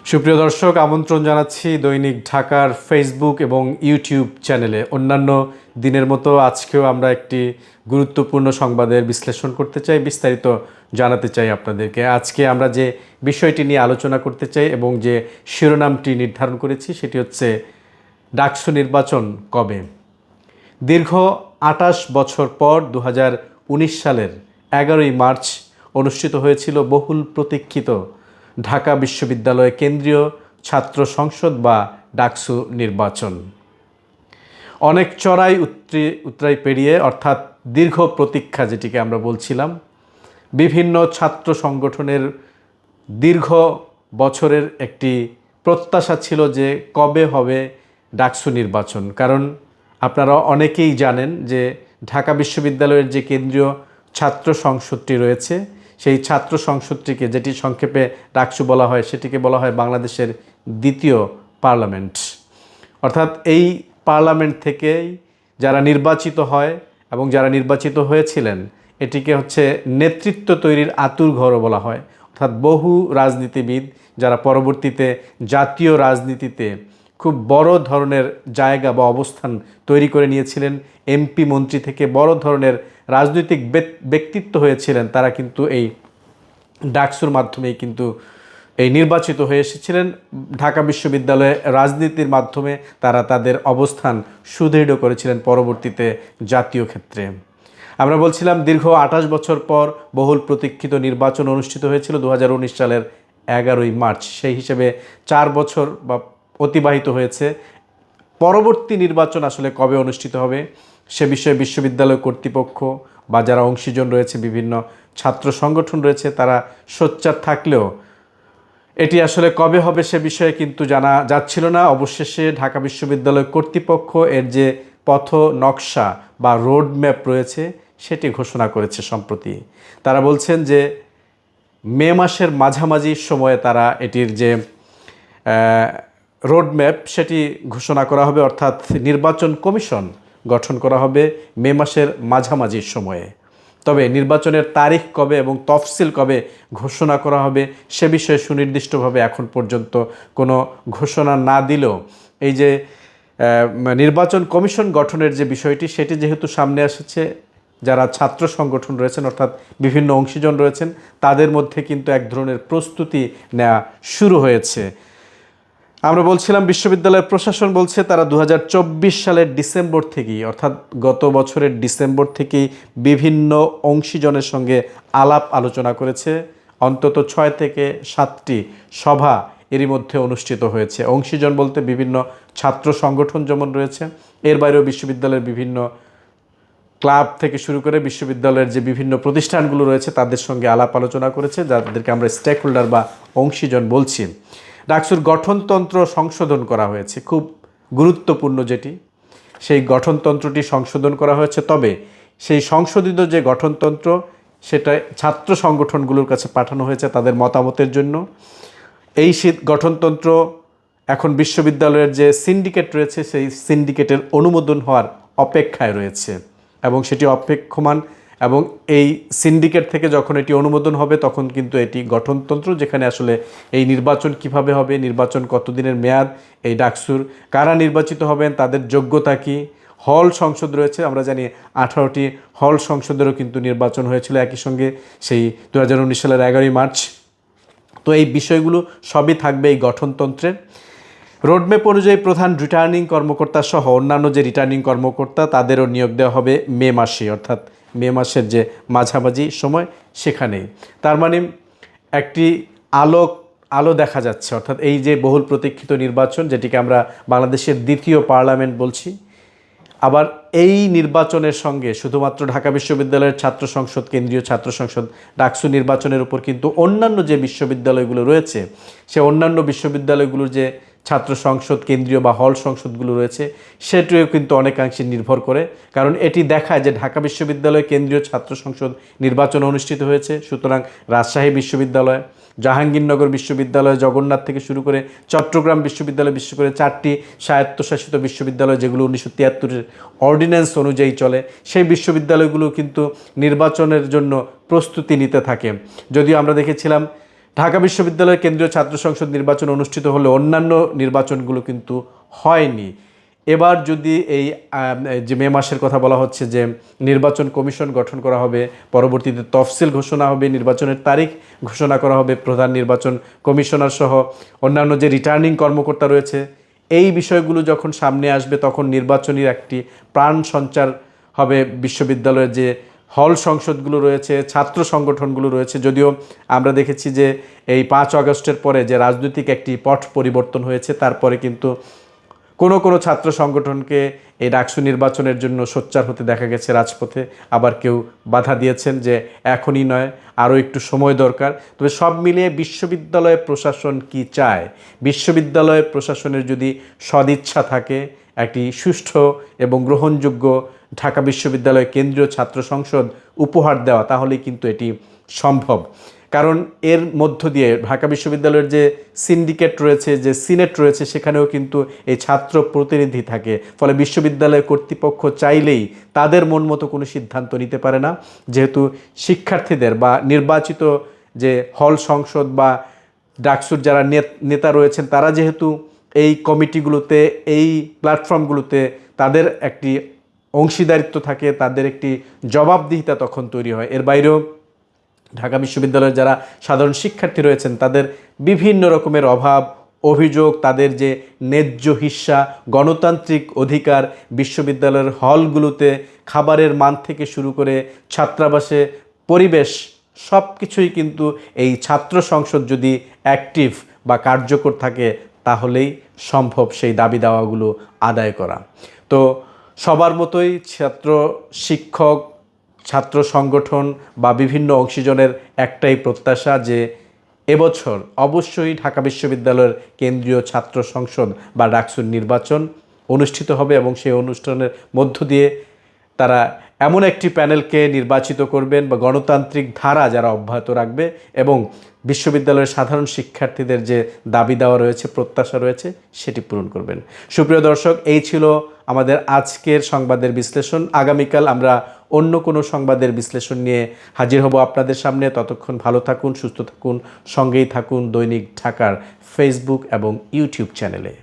সুপ্রিয় দর্শক, আমন্ত্রণ জানাচ্ছি দৈনিক ঢাকার ফেসবুক এবং ইউটিউব চ্যানেলে। অন্যান্য দিনের মতো আজকেও আমরা একটি গুরুত্বপূর্ণ সংবাদের বিশ্লেষণ করতে চাই, বিস্তারিত জানাতে চাই আপনাদেরকে। আজকে আমরা যে বিষয়টি নিয়ে আলোচনা করতে চাই এবং যে শিরোনামটি নির্ধারণ করেছি সেটি হচ্ছে ডাকসু নির্বাচন কবে। দীর্ঘ ২৮ বছর পর ২০১৯ সালের ১১ই মার্চ অনুষ্ঠিত হয়েছিল বহুল প্রতীক্ষিত ঢাকা বিশ্ববিদ্যালয় কেন্দ্রীয় ছাত্র সংসদ বা ডাকসু নির্বাচন। অনেক চড়াই উতরাই পেরিয়ে, অর্থাৎ দীর্ঘ প্রতীক্ষা যেটিকে আমরা বলছিলাম, বিভিন্ন ছাত্র সংগঠনের দীর্ঘ বছরের একটি প্রত্যাশা ছিল যে কবে হবে ডাকসু নির্বাচন। কারণ আপনারা অনেকেই জানেন যে ঢাকা বিশ্ববিদ্যালয়ের যে কেন্দ্রীয় ছাত্র সংসদটি রয়েছে, সেই ছাত্র সংসদটিকে, যেটি সংক্ষেপে ডাকসু বলা হয়, সেটিকে বলা হয় বাংলাদেশের দ্বিতীয় পার্লামেন্ট। অর্থাৎ এই পার্লামেন্ট থেকেই যারা নির্বাচিত হয় এবং যারা নির্বাচিত হয়েছিলেন, এটিকে হচ্ছে নেতৃত্ব তৈরির আঁতুড়ঘরও বলা হয়। অর্থাৎ বহু রাজনীতিবিদ যারা পরবর্তীতে জাতীয় রাজনীতিতে খুব বড় ধরনের জায়গা বা অবস্থান তৈরি করে নিয়েছিলেন, এমপি মন্ত্রী থেকে বড় ধরনের রাজনৈতিক ব্যক্তিত্ব হয়েছিলেন, তারা কিন্তু এই ডাকসুর মাধ্যমেই কিন্তু এই নির্বাচিত হয়ে এসেছিলেন। ঢাকা বিশ্ববিদ্যালয়ে রাজনীতির মাধ্যমে তারা তাদের অবস্থান সুদৃঢ় করেছিলেন পরবর্তীতে জাতীয় ক্ষেত্রে। আমরা বলছিলাম দীর্ঘ ২৮ বছর পর বহুল প্রতীক্ষিত নির্বাচন অনুষ্ঠিত হয়েছিল ২০১৯ সালের ১১ই মার্চ। সেই হিসেবে ৪ বছর বা অতিবাহিত হয়েছে। পরবর্তী নির্বাচন আসলে কবে অনুষ্ঠিত হবে সে বিষয়ে বিশ্ববিদ্যালয় কর্তৃপক্ষ বা যারা অংশীজন রয়েছে, বিভিন্ন ছাত্র সংগঠন রয়েছে, তারা সোচ্চার থাকলেও এটি আসলে কবে হবে সে বিষয়ে কিন্তু জানা যাচ্ছিল না। অবশেষে ঢাকা বিশ্ববিদ্যালয় কর্তৃপক্ষ এর যে পথ নকশা বা রোড ম্যাপ রয়েছে সেটি ঘোষণা করেছে সম্প্রতি। তারা বলছেন যে মে মাসের মাঝামাঝি সময়ে তারা এটির যে রোড ম্যাপ সেটি ঘোষণা করা হবে, অর্থাৎ নির্বাচন কমিশন গঠন করা হবে মে মাসের মাঝামাঝি সময়ে। তবে নির্বাচনের তারিখ কবে এবং তফসিল কবে ঘোষণা করা হবে সে বিষয়ে সুনির্দিষ্টভাবে এখন পর্যন্ত কোনো ঘোষণা না দিলেও এই যে নির্বাচন কমিশন গঠনের যে বিষয়টি, সেটি যেহেতু সামনে এসেছে, যারা ছাত্র সংগঠন রয়েছেন অর্থাৎ বিভিন্ন অংশীজন রয়েছেন, তাদের মধ্যে কিন্তু এক ধরনের প্রস্তুতি নেওয়া শুরু হয়েছে। আমরা বলছিলাম বিশ্ববিদ্যালয়ের প্রশাসন বলছে তারা ২০২৪ সালের ডিসেম্বর থেকেই, অর্থাৎ গত বছরের ডিসেম্বর থেকেই বিভিন্ন অংশীজনের সঙ্গে আলাপ আলোচনা করেছে। অন্তত ৬ থেকে ৭টি সভা এরই মধ্যে অনুষ্ঠিত হয়েছে। অংশীজন বলতে বিভিন্ন ছাত্র সংগঠন যেমন রয়েছে, এর বাইরেও বিশ্ববিদ্যালয়ের বিভিন্ন ক্লাব থেকে শুরু করে বিশ্ববিদ্যালয়ের যে বিভিন্ন প্রতিষ্ঠানগুলো রয়েছে তাদের সঙ্গে আলাপ আলোচনা করেছে, যাদেরকে আমরা স্টেক হোল্ডার বা অংশীজন বলছি। ডাকসুর গঠনতন্ত্র সংশোধন করা হয়েছে, খুব গুরুত্বপূর্ণ যেটি, সেই গঠনতন্ত্রটি সংশোধন করা হয়েছে। তবে সেই সংশোধিত যে গঠনতন্ত্র সেটা ছাত্র সংগঠনগুলোর কাছে পাঠানো হয়েছে তাদের মতামতের জন্য। এই গঠনতন্ত্র এখন বিশ্ববিদ্যালয়ের যে সিন্ডিকেট রয়েছে সেই সিন্ডিকেটের অনুমোদন হওয়ার অপেক্ষায় রয়েছে এবং সেটি অপেক্ষমান। এবং এই সিন্ডিকেট থেকে যখন এটি অনুমোদন হবে তখন কিন্তু এটি গঠনতন্ত্র, যেখানে আসলে এই নির্বাচন কিভাবে হবে, নির্বাচন কতদিনের মেয়াদ, এই ডাকসুর কারা নির্বাচিত হবেন, তাদের যোগ্যতা কী, হল সংসদ রয়েছে, আমরা জানি 18টি হল সংসদেরও কিন্তু নির্বাচন হয়েছিল একই সঙ্গে সেই ২০১৯ সালের ১১ই মার্চ। তো এই বিষয়গুলো সবই থাকবে এই গঠনতন্ত্রে। রোডম্যাপ অনুযায়ী প্রধান রিটার্নিং কর্মকর্তা সহ অন্যান্য যে রিটার্নিং কর্মকর্তা তাদেরও নিয়োগ দেওয়া হবে মে মাসে, অর্থাৎ মে মাসের যে মাঝামাঝি সময় সেখানেই। তার মানে একটি আলো দেখা যাচ্ছে, অর্থাৎ এই যে বহুল প্রতীক্ষিত নির্বাচন, যেটিকে আমরা বাংলাদেশের দ্বিতীয় পার্লামেন্ট বলছি, আবার এই নির্বাচনের সঙ্গে শুধুমাত্র ঢাকা বিশ্ববিদ্যালয়ের ছাত্র সংসদ, কেন্দ্রীয় ছাত্র সংসদ, ডাকসু নির্বাচনের উপর কিন্তু অন্যান্য যে বিশ্ববিদ্যালয়গুলো রয়েছে সে অন্যান্য বিশ্ববিদ্যালয়গুলোর যে ছাত্র সংসদ, কেন্দ্রীয় বা হল সংসদগুলো রয়েছে সেটিও কিন্তু অনেকাংশে নির্ভর করে। কারণ এটি দেখায় যে ঢাকা বিশ্ববিদ্যালয় কেন্দ্রীয় ছাত্র সংসদ নির্বাচন অনুষ্ঠিত হয়েছে, সুতরাং রাজশাহী বিশ্ববিদ্যালয়, জাহাঙ্গীরনগর বিশ্ববিদ্যালয়, জগন্নাথ থেকে শুরু করে চট্টগ্রাম বিশ্ববিদ্যালয়, বিশেষ করে 4টি স্বায়ত্তশাসিত বিশ্ববিদ্যালয় যেগুলো 1973-এর অর্ডিন্যান্স অনুযায়ী চলে, সেই বিশ্ববিদ্যালয়গুলো কিন্তু নির্বাচনের জন্য প্রস্তুতি নিতে থাকে। যদিও আমরা দেখেছিলাম ঢাকা বিশ্ববিদ্যালয়ের কেন্দ্রীয় ছাত্র সংসদ নির্বাচন অনুষ্ঠিত হলে অন্যান্য নির্বাচনগুলো কিন্তু হয়নি। এবার যদি এই যে মে মাসের কথা বলা হচ্ছে যে নির্বাচন কমিশন গঠন করা হবে, পরবর্তীতে তফসিল ঘোষণা হবে, নির্বাচনের তারিখ ঘোষণা করা হবে, প্রধান নির্বাচন কমিশনার সহ অন্যান্য যে রিটার্নিং কর্মকর্তা রয়েছে, এই বিষয়গুলো যখন সামনে আসবে তখন নির্বাচনের একটি প্রাণ সঞ্চার হবে বিশ্ববিদ্যালয়ের যে হল সংসদগুলো রয়েছে, ছাত্র সংগঠনগুলো রয়েছে। যদিও আমরা দেখেছি যে এই 5 আগস্টের পরে যে রাজনৈতিক একটি পট পরিবর্তন হয়েছে, তারপরে কিন্তু কোনো ছাত্র সংগঠনকে এই ডাকসু নির্বাচনের জন্য সোচ্চার হতে দেখা গেছে রাজপথে, আবার কেউ বাধা দিয়েছেন যে এখনই নয়, আরও একটু সময় দরকার। তবে সব মিলিয়ে বিশ্ববিদ্যালয় প্রশাসন কি চায়, বিশ্ববিদ্যালয় প্রশাসনের যদি সদিচ্ছা থাকে একটি সুষ্ঠু এবং গ্রহণযোগ্য ঢাকা বিশ্ববিদ্যালয় কেন্দ্রীয় ছাত্র সংসদ উপহার দেওয়া, তাহলেই কিন্তু এটি সম্ভব। কারণ এর মধ্য দিয়ে ঢাকা বিশ্ববিদ্যালয়ের যে সিন্ডিকেট রয়েছে, যে সিনেট রয়েছে, সেখানেও কিন্তু এই ছাত্র প্রতিনিধি থাকে। ফলে বিশ্ববিদ্যালয় কর্তৃপক্ষ চাইলেই তাদের মন মতো কোনো সিদ্ধান্ত নিতে পারে না, যেহেতু শিক্ষার্থীদের বা নির্বাচিত যে হল সংসদ বা ডাকসুর যারা নেতা রয়েছেন, তারা যেহেতু এই কমিটিগুলোতে, এই প্ল্যাটফর্মগুলোতে তাদের একটি অংশীদারিত্ব থাকে, তাদের একটি জবাবদিহিতা তখন তৈরি হয়। এর বাইরেও ঢাকা বিশ্ববিদ্যালয়ের যারা সাধারণ শিক্ষার্থী রয়েছেন, তাদের বিভিন্ন রকমের অভাব অভিযোগ, তাদের যে ন্যায্য হিস্সা, গণতান্ত্রিক অধিকার, বিশ্ববিদ্যালয়ের হলগুলোতে খাবারের মান থেকে শুরু করে ছাত্রাবাসে পরিবেশ, সব কিছুই কিন্তু এই ছাত্র সংসদ যদি অ্যাক্টিভ বা কার্যকর থাকে তাহলেই সম্ভব সেই দাবি দাওয়াগুলো আদায় করা। তো সবার মতোই ছাত্র শিক্ষক, ছাত্র সংগঠন বা বিভিন্ন অংশীজনের একটাই প্রত্যাশা যে এবছর অবশ্যই ঢাকা বিশ্ববিদ্যালয়ের কেন্দ্রীয় ছাত্র সংসদ বা ডাকসুর নির্বাচন অনুষ্ঠিত হবে এবং সেই অনুষ্ঠানের মধ্য দিয়ে তারা এমন একটি প্যানেলকে নির্বাচিত করবেন বা গণতান্ত্রিক ধারা যারা অব্যাহত রাখবে এবং বিশ্ববিদ্যালয়ের সাধারণ শিক্ষার্থীদের যে দাবি দেওয়া রয়েছে, প্রত্যাশা রয়েছে, সেটি পূরণ করবেন। সুপ্রিয় দর্শক, এই ছিল আমাদের আজকের সংবাদের বিশ্লেষণ। আগামীকাল আমরা অন্য কোনো সংবাদের বিশ্লেষণ নিয়ে হাজির হব আপনাদের সামনে। ততক্ষণ ভালো থাকুন, সুস্থ থাকুন, সঙ্গেই থাকুন দৈনিক ঢাকার ফেসবুক এবং ইউটিউব চ্যানেলে।